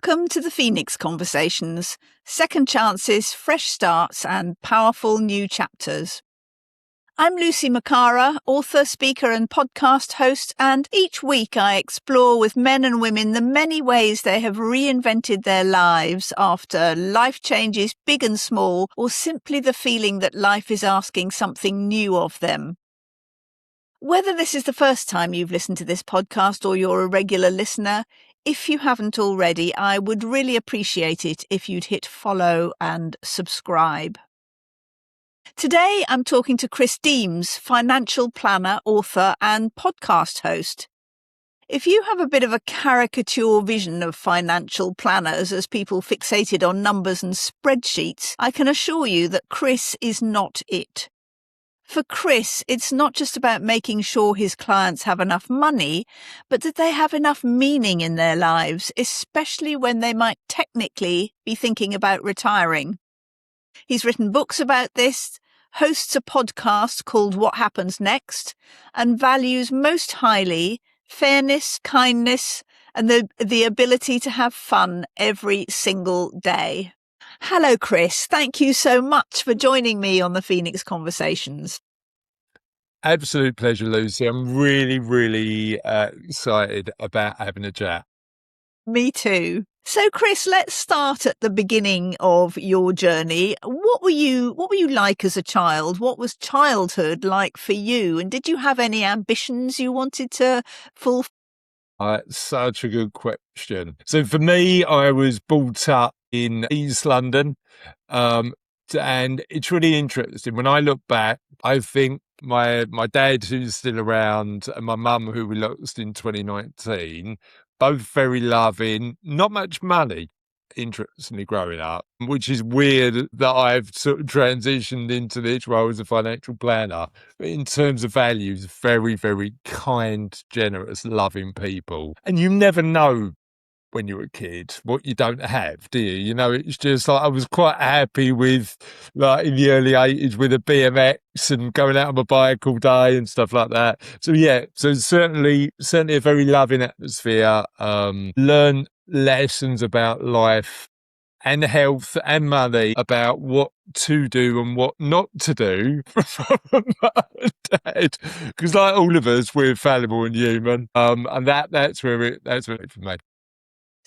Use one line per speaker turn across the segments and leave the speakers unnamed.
Welcome to the Phoenix Conversations, second chances, fresh starts and powerful new chapters. I'm Lucy McCarraher, author, speaker and podcast host, and each week I explore with men and women the many ways they have reinvented their lives after life changes, big and small, or simply the feeling that life is asking something new of them. Whether this is the first time you've listened to this podcast or you're a regular listener, if you haven't already, I would really appreciate it if you'd hit follow and subscribe. Today, I'm talking to Chris Daems, financial planner, author, and podcast host. If you have a bit of a caricature vision of financial planners as people fixated on numbers and spreadsheets, I can assure you that Chris is not it. For Chris, it's not just about making sure his clients have enough money, but that they have enough meaning in their lives, especially when they might technically be thinking about retiring. He's written books about this, hosts a podcast called What Happens Next, and values most highly fairness, kindness, and the ability to have fun every single day. Hello, Chris. Thank you so much for joining me on the Phoenix Conversations.
Absolute pleasure, Lucy. I'm really excited about having a chat.
Me too. So, Chris, let's start at the beginning of your journey. What were you like as a child? What was childhood like for you? And did you have any ambitions you wanted to fulfill?
Such a good question. So for me, I was brought up in East London, and it's really interesting. When I look back, I think my dad, who's still around, and my mum, who we lost in 2019, both very loving, not much money, interestingly, growing up, which is weird that I've sort of transitioned into this role as a financial planner. But in terms of values, very kind, generous, loving people. And you never know when you're a kid what you don't have, do you? You know, it's just like I was quite happy with, like, in the early 80s with a BMX and going out on my bike all day and stuff like that. So yeah, so certainly a very loving atmosphere. Learn lessons about life and health and money, about what to do and what not to do from dad, because like all of us, we're fallible and human. And that's where it for me.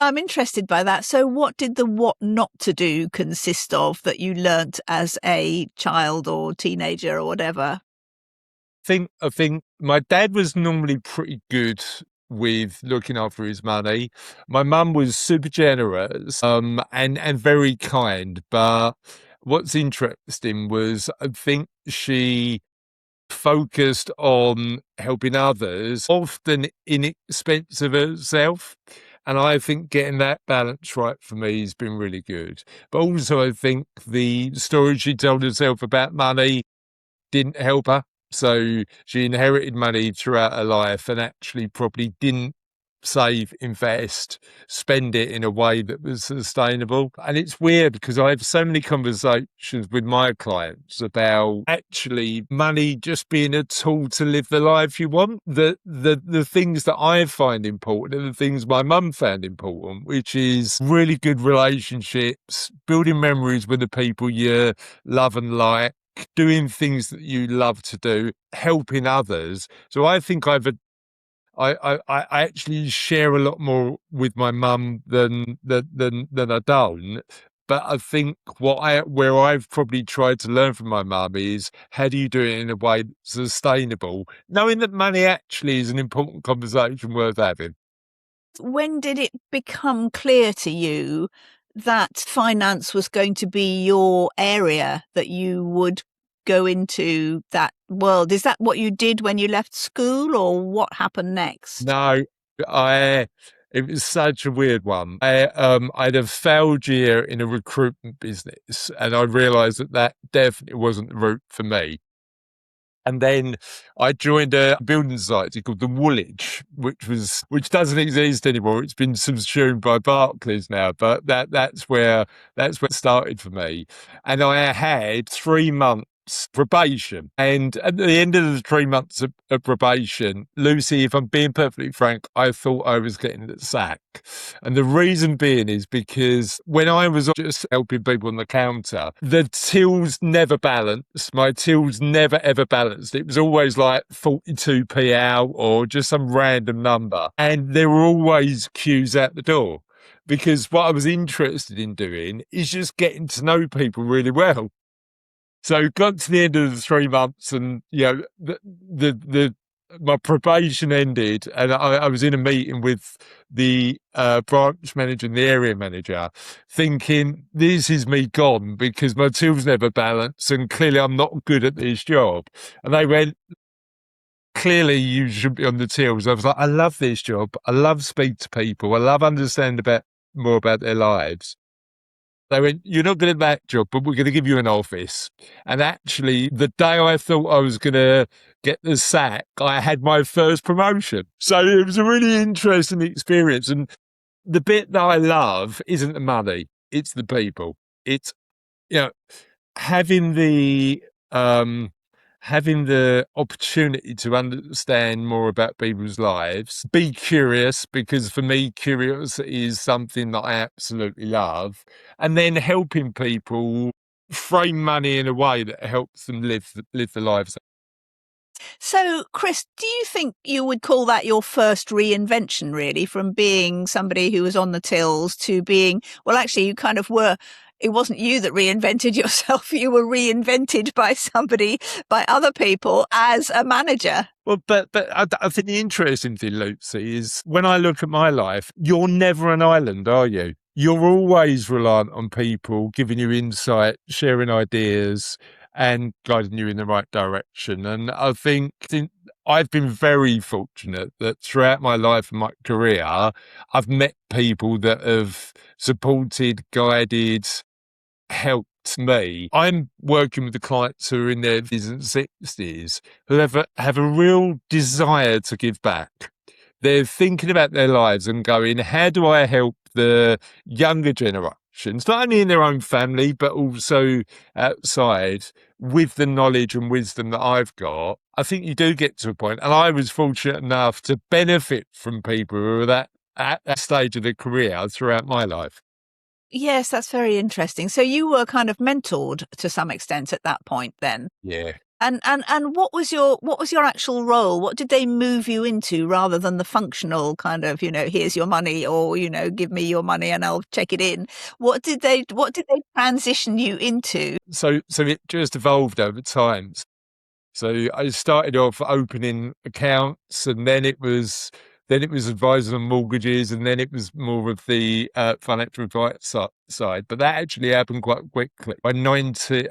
I'm interested by that. So what did the what not to do consist of that you learnt as a child or teenager or whatever?
I think my dad was normally pretty good with looking after his money. My mum was super generous, and very kind. But what's interesting was I think she focused on helping others, often in expense of herself. And I think getting that balance right for me has been really good. But also I think the story she told herself about money didn't help her. So she inherited money throughout her life and actually probably didn't save, invest, spend it in a way that was sustainable. And it's weird because I have so many conversations with my clients about actually money just being a tool to live the life you want. The things that I find important are the things my mum found important, which is really good relationships, building memories with the people you love and like, doing things that you love to do, helping others. So I think I actually share a lot more with my mum than I don't. But I think where I've probably tried to learn from my mum is how do you do it in a way that's sustainable, knowing that money actually is an important conversation worth having.
When did it become clear to you that finance was going to be your area, that you would go into that world? Is that what you did when you left school, or what happened next?
No, it was such a weird one. I had a failed year in a recruitment business, and I realised that definitely wasn't the route for me. And then I joined a building society called the Woolwich, which doesn't exist anymore. It's been subsumed by Barclays now, but that's where it started for me. And I had 3 months months probation. And at the end of the 3 months of probation, Lucy, if I'm being perfectly frank, I thought I was getting the sack. And the reason being is because when I was just helping people on the counter, the tills never balanced. My tills never ever balanced. It was always like 42p out or just some random number. And there were always queues out the door, because what I was interested in doing is just getting to know people really well. So got to the end of the 3 months, and my probation ended, and I was in a meeting with the branch manager and the area manager, thinking this is me gone because my tills never balance, and clearly I'm not good at this job. And they went, clearly you should be on the tills. I was like, I love this job. I love speaking to people. I love understanding more about their lives. They went, you're not good at that job, but we're going to give you an office. And actually, the day I thought I was going to get the sack, I had my first promotion. So it was a really interesting experience. And the bit that I love isn't the money, it's the people. It's, having the opportunity to understand more about people's lives, be curious, because for me, curiosity is something that I absolutely love, and then helping people frame money in a way that helps them live the lives.
So, Chris, do you think you would call that your first reinvention, really, from being somebody who was on the tills to being, well, actually, you kind of were. It wasn't you that reinvented yourself. You were reinvented by other people as a manager.
Well, but I think the interesting thing, Lucy, is when I look at my life, you're never an island, are you? You're always reliant on people giving you insight, sharing ideas, and guiding you in the right direction. And I think I've been very fortunate that throughout my life and my career, I've met people that have supported, guided, helped me. I'm working with the clients who are in their 50s and 60s who have a real desire to give back. They're thinking about their lives and going, how do I help the younger generations, not only in their own family, but also outside, with the knowledge and wisdom that I've got? I think you do get to a point, and I was fortunate enough to benefit from people who are at that stage of their career throughout my life.
Yes, that's very interesting. So you were kind of mentored to some extent at that point then.
Yeah.
And what was your actual role? What did they move you into rather than the functional kind of, here's your money, or, give me your money and I'll check it in? What did they transition you into?
So it just evolved over time. So I started off opening accounts, and then it was advising on mortgages, and then it was more of the financial advice side. But that actually happened quite quickly. By 90,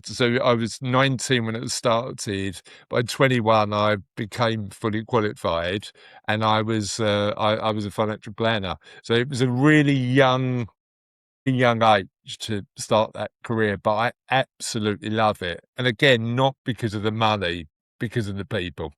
so I was 19 when it started. By 21, I became fully qualified, and I was a financial planner. So it was a really young age to start that career, but I absolutely love it. And again, not because of the money, because of the people.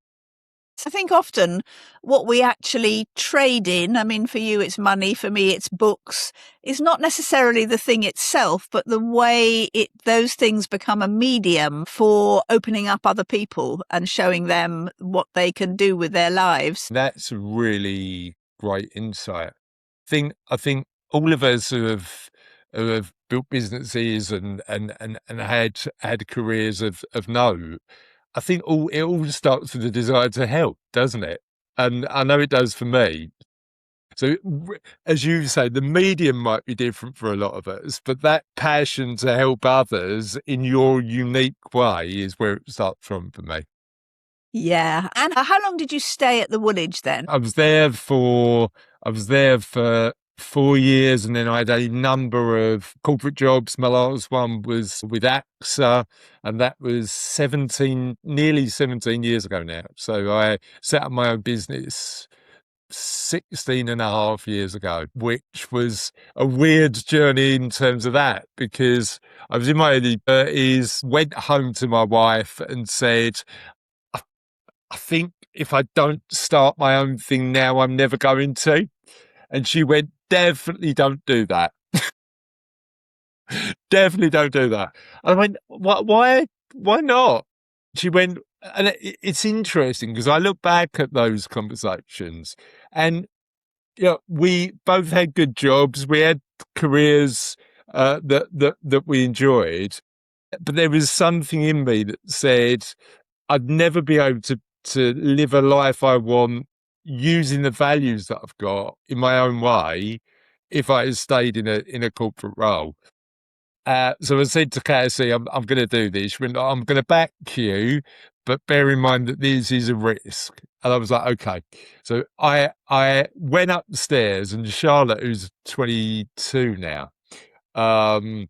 I think often what we actually trade in, I mean, for you it's money, for me it's books, is not necessarily the thing itself, but the way those things become a medium for opening up other people and showing them what they can do with their lives.
That's a really great insight. I think all of us who have built businesses and had careers of note, I think it all starts with the desire to help, doesn't it? And I know it does for me. So, as you say, the medium might be different for a lot of us, but that passion to help others in your unique way is where it starts from for me.
Yeah. And how long did you stay at the Woolwich then?
I was there for 4 years, and then I had a number of corporate jobs. My last one was with AXA, and that was nearly 17 years ago now. So I set up my own business 16 and a half years ago, which was a weird journey in terms of that, because I was in my early 30s, went home to my wife and said, I think if I don't start my own thing now, I'm never going to. And she went, definitely don't do that. Definitely don't do that. And I went, why? why not? She went, and it's interesting because I look back at those conversations, and we both had good jobs. We had careers that we enjoyed, but there was something in me that said I'd never be able to live a life I want using the values that I've got in my own way if I had stayed in a corporate role. So I said to Cassie, I'm going to do this. She went, I'm going to back you, but bear in mind that this is a risk. And I was like, okay. So I went upstairs, and Charlotte, who's 22 now, um,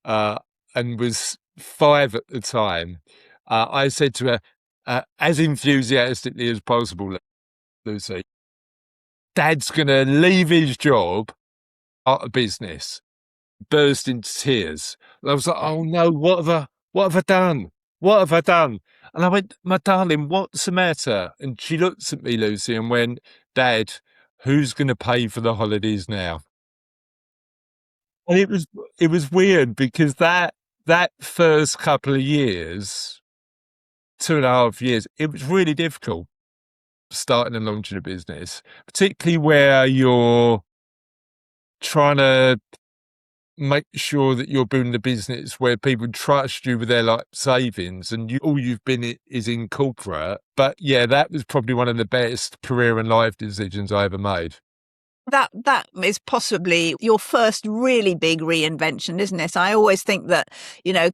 uh, and was 5 at the time, I said to her, as enthusiastically as possible, Lucy, Dad's going to leave his job, out of business, burst into tears. And I was like, oh no, what have I done? What have I done? And I went, my darling, what's the matter? And she looked at me, Lucy, and went, Dad, who's going to pay for the holidays now? And it was weird because that first couple of years, 2.5 years, it was really difficult starting and launching a business, particularly where you're trying to make sure that you're building a business where people trust you with their life savings, and all you've been is in corporate. But yeah, that was probably one of the best career and life decisions I ever made.
That is possibly your first really big reinvention, isn't it? I always think that,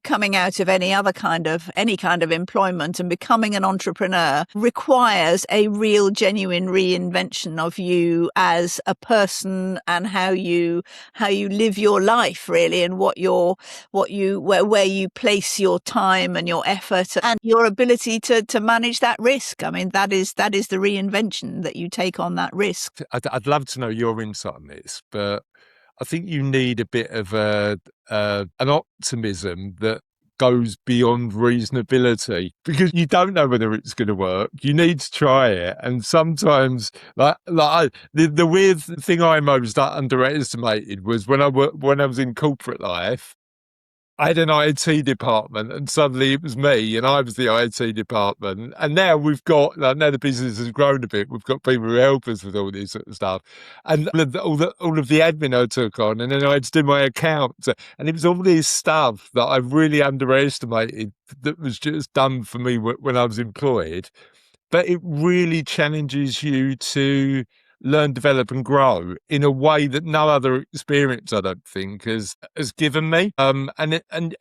coming out of any kind of employment and becoming an entrepreneur requires a real genuine reinvention of you as a person and how you live your life, really, and where you place your time and your effort and your ability to manage that risk. I mean, that is the reinvention, that you take on that risk.
I'd love to know your insight on this, but I think you need a bit of an optimism that goes beyond reasonability, because you don't know whether it's going to work. You need to try it, and sometimes, the weird thing I most underestimated was when I was in corporate life. I had an IT department, and suddenly it was me, and I was the IT department. And now now the business has grown a bit. We've got people who help us with all this sort of stuff, and all of the admin I took on, and then I had to do my accounts, and it was all this stuff that I really underestimated that was just done for me when I was employed. But it really challenges you to learn, develop, and grow in a way that no other experience, I don't think, has given me. And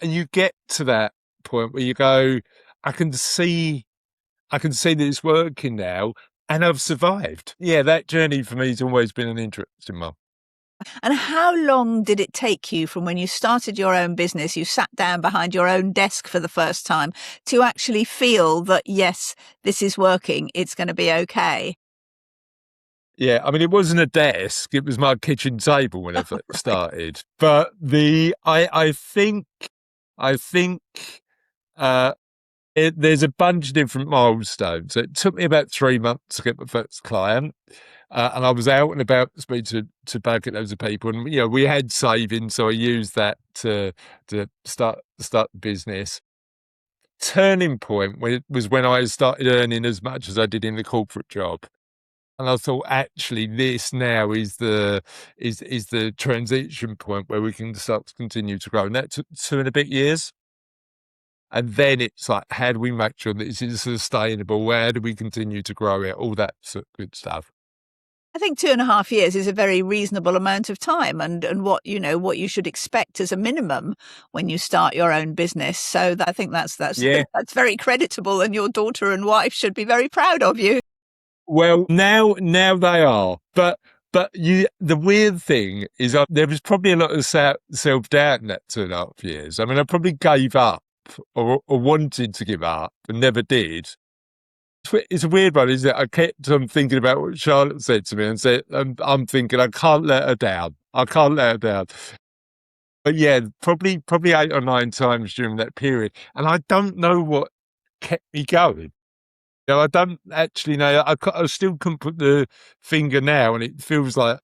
you get to that point where you go, I can see that it's working now, and I've survived. Yeah, that journey for me has always been an interesting one.
And how long did it take you from when you started your own business, you sat down behind your own desk for the first time, to actually feel that, yes, this is working, it's going to be okay?
Yeah, I mean, it wasn't a desk; it was my kitchen table when I first started. But I think uh, there's a bunch of different milestones. It took me about 3 months to get my first client, and I was out and about speaking to loads of people, and we had savings, so I used that to start the business. Turning point was when I started earning as much as I did in the corporate job. And I thought, actually, this now is the transition point where we can start to continue to grow. And that took 2.5 years. And then it's like, how do we make sure that this is sustainable? Where do we continue to grow it? All that sort of good stuff.
I think 2.5 years is a very reasonable amount of time, and what you should expect as a minimum when you start your own business. So I think that's
Yeah.
that's very creditable, and your daughter and wife should be very proud of you.
Well, now they are, but the weird thing is, there was probably a lot of self doubt in that 2.5 years. I mean, I probably gave up or wanted to give up and never did. It's a weird one, isn't it? I kept on thinking about what Charlotte said to me, and said, I'm thinking, I can't let her down. I can't let her down. But yeah, probably 8 or 9 times during that period, and I don't know what kept me going. I don't actually know. I still couldn't put the finger now, and it feels like,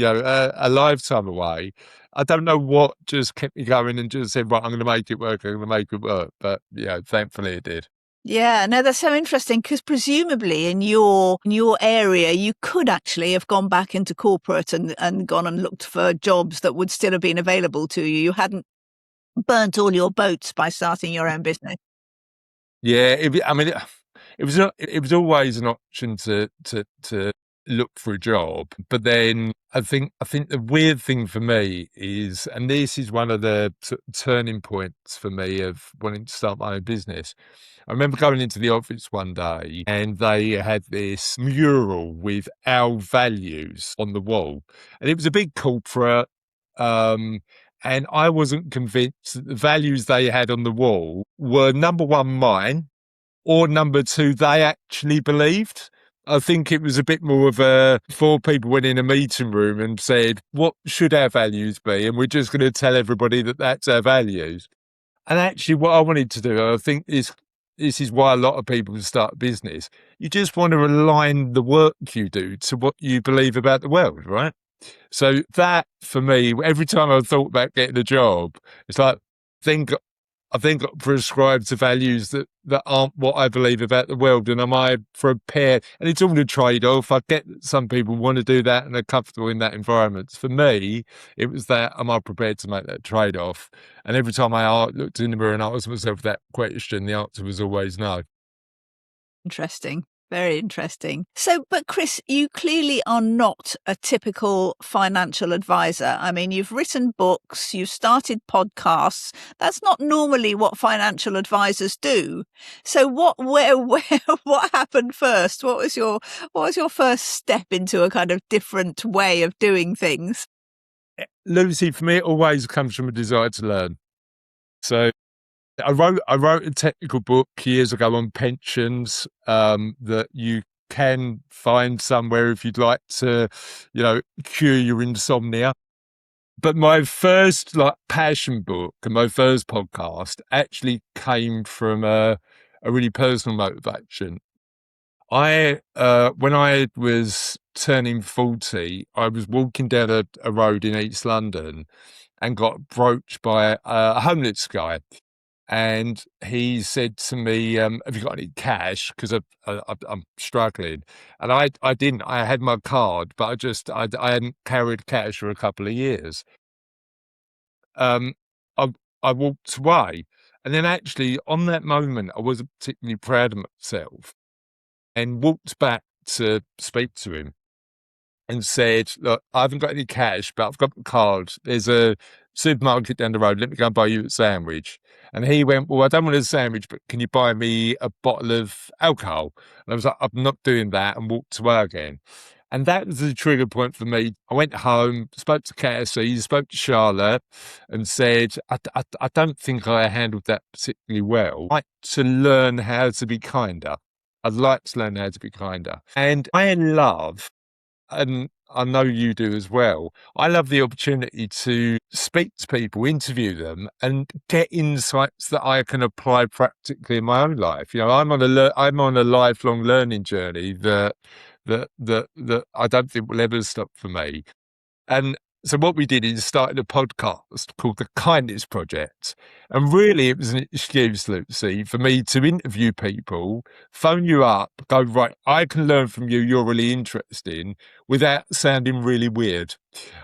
a lifetime away. I don't know what just kept me going and just said, right, I'm going to make it work. I'm going to make it work. But, thankfully it did.
Yeah, no, that's so interesting because presumably in your area, you could actually have gone back into corporate and gone and looked for jobs that would still have been available to you. You hadn't burnt all your boats by starting your own business.
Yeah, it was always an option to look for a job, but then I think the weird thing for me is, and this is one of the turning points for me of wanting to start my own business. I remember going into the office one day and they had this mural with our values on the wall, and it was a big corporate. Um, and I wasn't convinced that the values they had on the wall were number one, mine, or number two, they actually believed. I think it was a bit more of a, four people went in a meeting room and said, what should our values be? And we're just going to tell everybody that that's our values. And actually what I wanted to do, I think this is why a lot of people start a business. You just want to align the work you do to what you believe about the world, right? So that, for me, every time I thought about getting a job, it's like, I think got prescribed to values that aren't what I believe about the world, and am I prepared? And it's all a trade-off. I get that some people want to do that and are comfortable in that environment. For me, it was that, am I prepared to make that trade-off? And every time I looked in the mirror and asked myself that question, the answer was always no.
Interesting. Very interesting. So, but Chris, you clearly are not a typical financial advisor. I mean, you've written books, you've started podcasts. That's not normally what financial advisors do. So where, what happened first? What was your first step into a kind of different way of doing things?
Lucy, for me, it always comes from a desire to learn. So I wrote a technical book years ago on pensions that you can find somewhere if you'd like to, cure your insomnia. But my first passion book and my first podcast actually came from a really personal motivation. When I was turning 40, I was walking down a road in East London and got approached by a homeless guy. And he said to me, have you got any cash? Because I'm struggling. And I didn't. I had my card, but I hadn't carried cash for a couple of years. Um, I, I walked away. And then actually, on that moment, I wasn't particularly proud of myself and walked back to speak to him and said, look, I haven't got any cash, but I've got the card. There's a supermarket down the road. Let me go and buy you a sandwich. And he went, well, I don't want a sandwich, but can you buy me a bottle of alcohol? And I was like, I'm not doing that, and walked away again. And that was the trigger point for me. I went home, spoke to KSC, spoke to Charlotte, and said, I don't think I handled that particularly well. I'd like to learn how to be kinder. I'd like to learn how to be kinder. And I love, and I know you do as well, I love the opportunity to speak to people, interview them, and get insights that I can apply practically in my own life. I'm on a lifelong learning journey that I don't think will ever stop for me. And so what we did is started a podcast called The Kindness Project. And really it was an excuse, Lucy, for me to interview people, phone you up, go, right, I can learn from you, you're really interesting, without sounding really weird.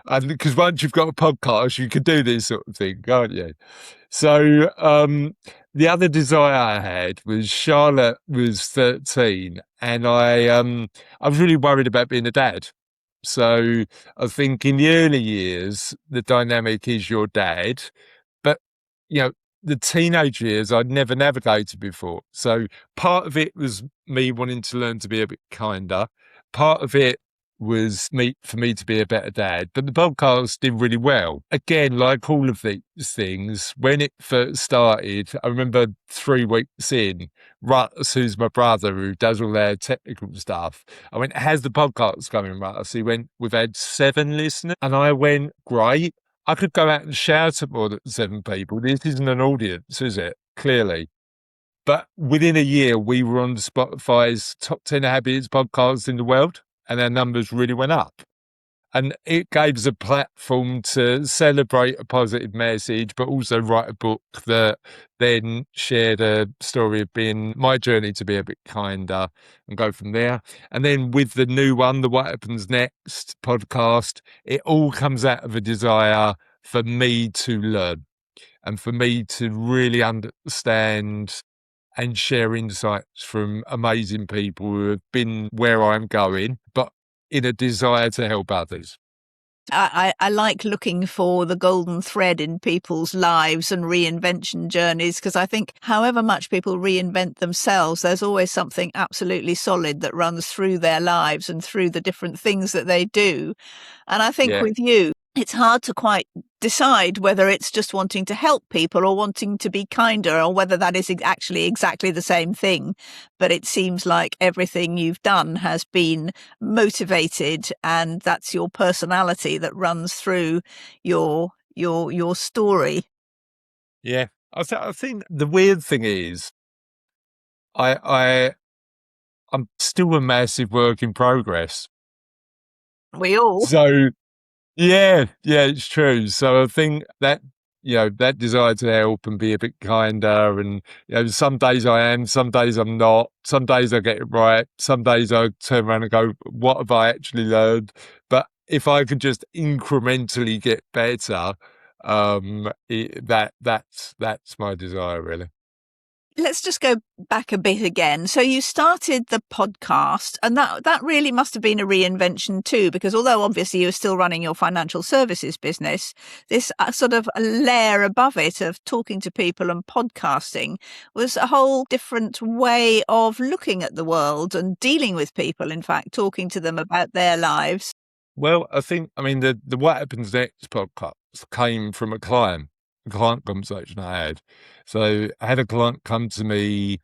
And because once you've got a podcast, you can do this sort of thing, can't you? So the other desire I had was Charlotte was 13 and I was really worried about being a dad. So I think in the early years, the dynamic is your dad, but the teenage years I'd never navigated before. So part of it was me wanting to learn to be a bit kinder. Part of it was for me to be a better dad. But the podcast did really well. Again, like all of these things, when it first started, I remember 3 weeks in, Russ, who's my brother who does all their technical stuff, I went, how's the podcast going, Russ? He went, we've had 7 listeners. And I went, great. I could go out and shout at more than 7 people. This isn't an audience, is it? Clearly. But within a year, we were on Spotify's top 10 happiest podcasts in the world, and our numbers really went up. And it gave us a platform to celebrate a positive message, but also write a book that then shared a story of being my journey to be a bit kinder and go from there. And then with the new one, the What Happens Next podcast, it all comes out of a desire for me to learn and for me to really understand and share insights from amazing people who have been where I'm going, but in a desire to help others.
I like looking for the golden thread in people's lives and reinvention journeys, because I think however much people reinvent themselves, there's always something absolutely solid that runs through their lives and through the different things that they do. And I think with you, it's hard to quite decide whether it's just wanting to help people or wanting to be kinder, or whether that is actually exactly the same thing. But it seems like everything you've done has been motivated, and that's your personality that runs through your story.
Yeah. I think the weird thing is I'm still a massive work in progress.
We all.
So yeah, it's true. So I think that, that desire to help and be a bit kinder, and, some days I am, some days I'm not, some days I get it right, some days I turn around and go, what have I actually learned? But if I could just incrementally get better, that's my desire, really.
Let's just go back a bit again. So you started the podcast, and that really must have been a reinvention too, because although obviously you're still running your financial services business, this sort of layer above it of talking to people and podcasting was a whole different way of looking at the world and dealing with people, in fact, talking to them about their lives.
Well, I mean, the What Happens Next podcast came from a client conversation I had. So I had a client come to me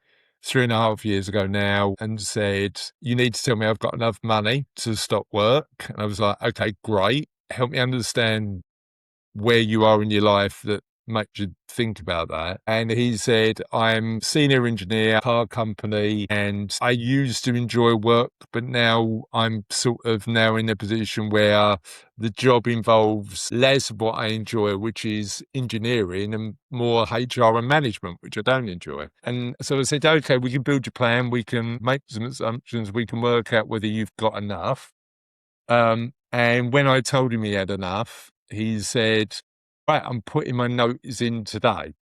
3.5 years ago now and said, you need to tell me I've got enough money to stop work. And I was like, okay, great. Help me understand where you are in your life that makes you think about that. And he said, I'm senior engineer, car company, and I used to enjoy work, but now I'm sort of now in a position where the job involves less of what I enjoy, which is engineering, and more HR and management, which I don't enjoy. And so I said, okay, we can build your plan. We can make some assumptions. We can work out whether you've got enough. And when I told him he had enough, he said, right, I'm putting my notice in today.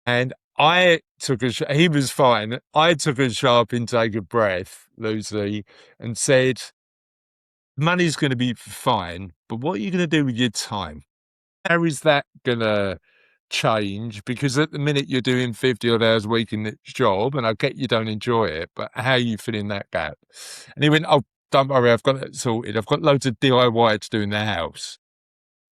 And he was fine. I took a sharp intake of breath, Lucy, and said, money's going to be fine, but what are you going to do with your time? How is that going to change? Because at the minute you're doing 50 odd hours a week in this job, and I get you don't enjoy it, but how are you filling that gap? And he went, oh, don't worry, I've got it sorted. I've got loads of DIY to do in the house.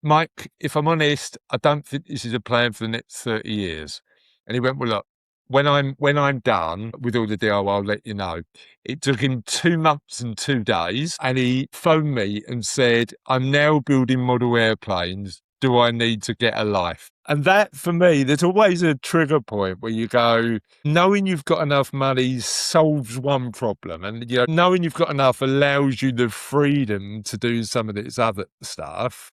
Mike, if I'm honest, I don't think this is a plan for the next 30 years. And he went, well, look, when I'm done with all the DIY, I'll let you know. It took him 2 months and 2 days, and he phoned me and said, I'm now building model airplanes. Do I need to get a life? And that, for me, there's always a trigger point where you go, knowing you've got enough money solves one problem. And, knowing you've got enough allows you the freedom to do some of this other stuff.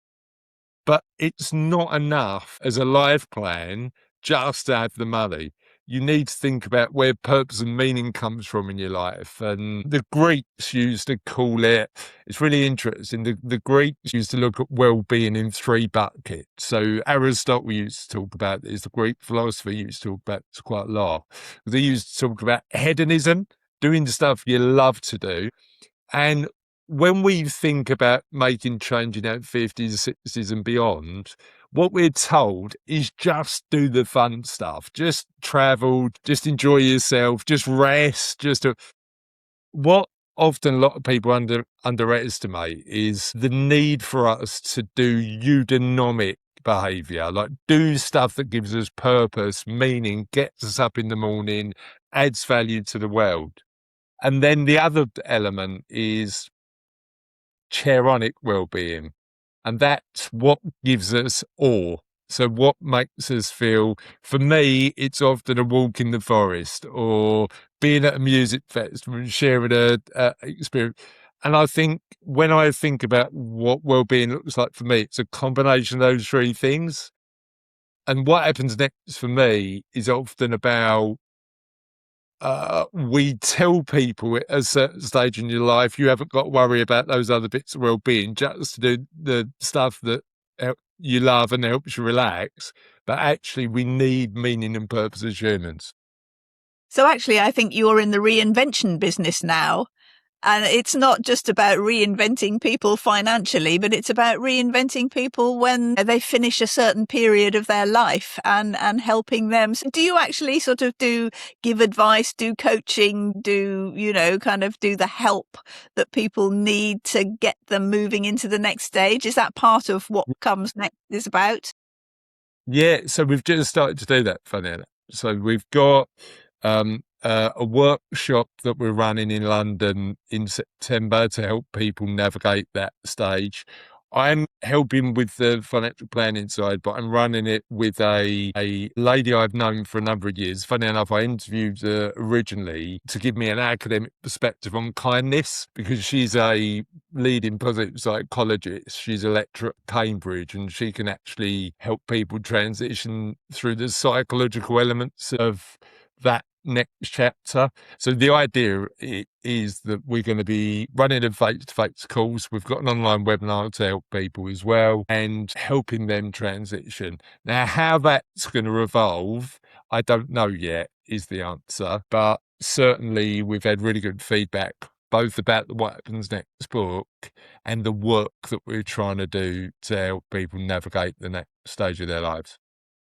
But it's not enough as a life plan just to have the money. You need to think about where purpose and meaning comes from in your life. And the Greeks used to call it, it's really interesting, the Greeks used to look at well-being in 3 buckets. So Aristotle used to talk about this, the Greek philosopher used to talk about this quite a lot. They used to talk about hedonism, doing the stuff you love to do. And when we think about making change in our 50s, 60s and beyond, what we're told is just do the fun stuff, just travel, just enjoy yourself, just rest, what often a lot of people underestimate is the need for us to do eudaimonia behavior, like do stuff that gives us purpose, meaning, gets us up in the morning, adds value to the world. And then the other element is charonic well-being, and that's what gives us awe. So what makes us feel, for me, it's often a walk in the forest or being at a music festival and sharing a experience. And I think when I think about what well-being looks like for me, it's a combination of those three things. And what happens next for me is often about we tell people at a certain stage in your life, you haven't got to worry about those other bits of well-being, just do the stuff that you love and helps you relax. But actually, we need meaning and purpose as humans.
So actually, I think you're in the reinvention business now. And it's not just about reinventing people financially, but it's about reinventing people when they finish a certain period of their life and helping them. So do you actually sort of give advice, do coaching, kind of do the help that people need to get them moving into the next stage? Is that part of what Comes Next is about?
Yeah, so we've just started to do that, funny enough. So we've got a workshop that we're running in London in September to help people navigate that stage. I'm helping with the financial planning side, but I'm running it with a lady I've known for a number of years. Funny enough, I interviewed her originally to give me an academic perspective on kindness because she's a leading positive psychologist. She's a lecturer at Cambridge, and she can actually help people transition through the psychological elements of that next chapter. So the idea is that we're going to be running a face-to-face course. We've got an online webinar to help people as well and helping them transition. Now, how that's going to evolve, I don't know yet, is the answer. But certainly we've had really good feedback, both about the What Happens Next book and the work that we're trying to do to help people navigate the next stage of their lives.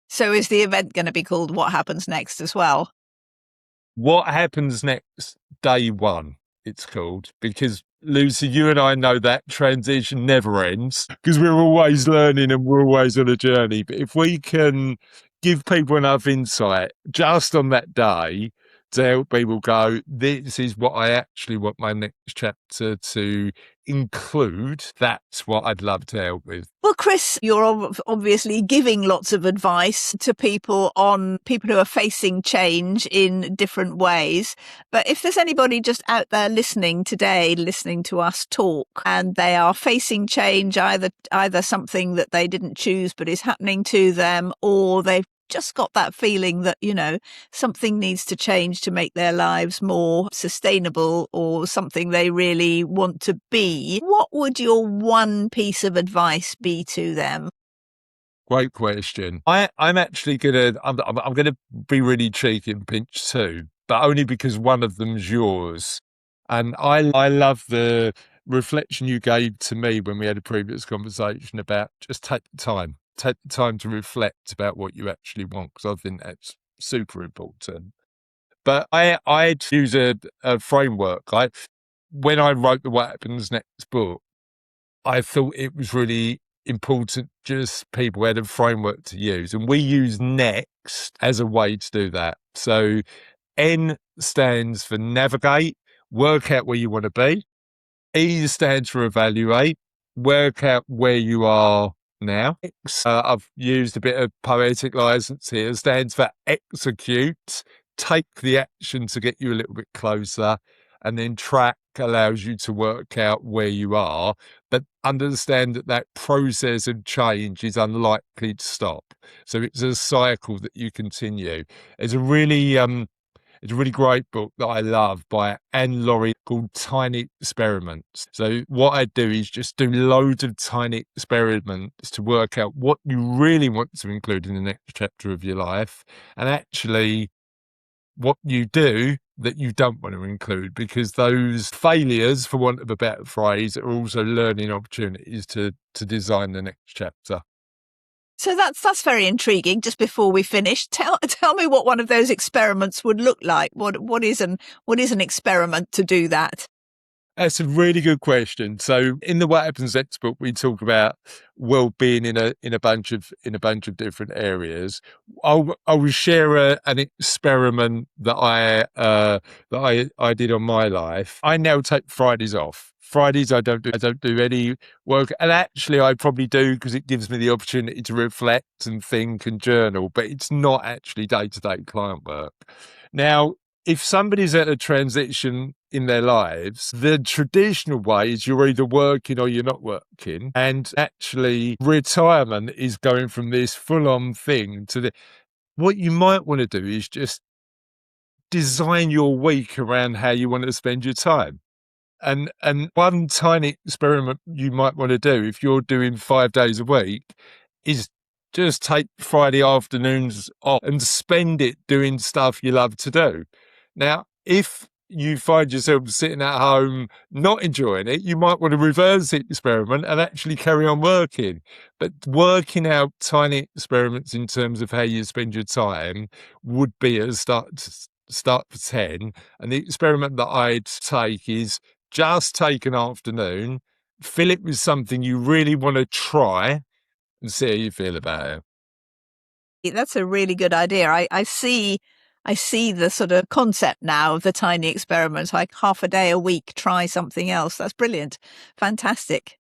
So is the event going to be called What Happens Next as well?
What Happens Next Day One, it's called, because Lucy, you and I know that transition never ends because we're always learning and we're always on a journey. But if we can give people enough insight just on that day to help people go, this is what I actually want my next chapter to include, that's what I'd love to help with.
Well, Chris, you're obviously giving lots of advice to people who are facing change in different ways. But if there's anybody just out there listening today, listening to us talk, and they are facing change, either something that they didn't choose but is happening to them, or they've just got that feeling that, something needs to change to make their lives more sustainable or something they really want to be, what would your one piece of advice be to them?
Great question. I'm actually I'm gonna be really cheeky and pinch two, but only because one of them's yours. And I love the reflection you gave to me when we had a previous conversation about just take the time to reflect about what you actually want, because I think that's super important. But I'd use a framework. When I wrote the What Happens Next book, I thought it was really important just people had a framework to use. And we use NEXT as a way to do that. So N stands for navigate, work out where you want to be. E stands for evaluate, work out where you are now. I've used a bit of poetic license here, stands for execute, take the action to get you a little bit closer. And then track allows you to work out where you are, but understand that process of change is unlikely to stop. So it's a cycle that you continue. It's a really great book that I love by Anne Laurie called Tiny Experiments. So what I do is just do loads of tiny experiments to work out what you really want to include in the next chapter of your life, and actually what you do that you don't want to include, because those failures, for want of a better phrase, are also learning opportunities to design the next chapter.
So that's very intriguing. Just before we finish, tell me what one of those experiments would look like. What is an experiment to do that?
That's a really good question. So in the What Happens Next book, we talk about well-being in a bunch of different areas. I will share an experiment that I did on my life. I now take Fridays off. Fridays I don't do any work, and actually I probably do because it gives me the opportunity to reflect and think and journal. But it's not actually day-to-day client work. Now, if somebody's at a transition in their lives, the traditional way is you're either working or you're not working. And actually, retirement is going from this full-on thing to what you might want to do is just design your week around how you want to spend your time. And one tiny experiment you might want to do if you're doing 5 days a week is just take Friday afternoons off and spend it doing stuff you love to do. Now, if you find yourself sitting at home not enjoying it, you might want to reverse the experiment and actually carry on working. But working out tiny experiments in terms of how you spend your time would be a start for 10. And the experiment that I'd take is just take an afternoon, fill it with something you really want to try and see how you feel about it.
That's a really good idea. I see the sort of concept now of the tiny experiments, like half a day a week, try something else. That's brilliant. Fantastic.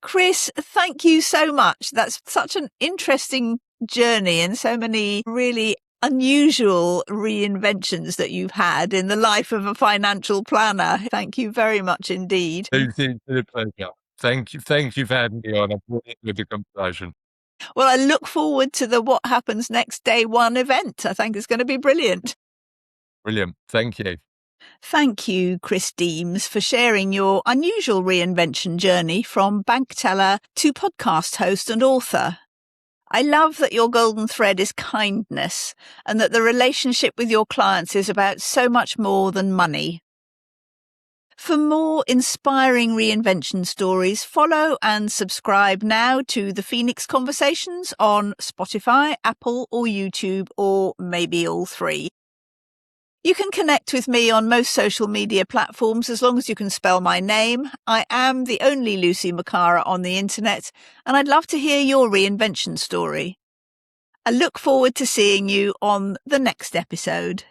Chris, thank you so much. That's such an interesting journey and so many really unusual reinventions that you've had in the life of a financial planner. Thank you very much indeed.
It's a pleasure. Thank you for having me on. I've really enjoyed the conversation.
Well, I look forward to the What Happens Next Day One event. I think it's going to be brilliant.
Brilliant. Thank you.
Thank you, Chris Daems, for sharing your unusual reinvention journey from bank teller to podcast host and author. I love that your golden thread is kindness and that the relationship with your clients is about so much more than money. For more inspiring reinvention stories, follow and subscribe now to the Phoenix Conversations on Spotify, Apple or YouTube, or maybe all three. You can connect with me on most social media platforms as long as you can spell my name. I am the only Lucy McCarraher on the internet, and I'd love to hear your reinvention story. I look forward to seeing you on the next episode.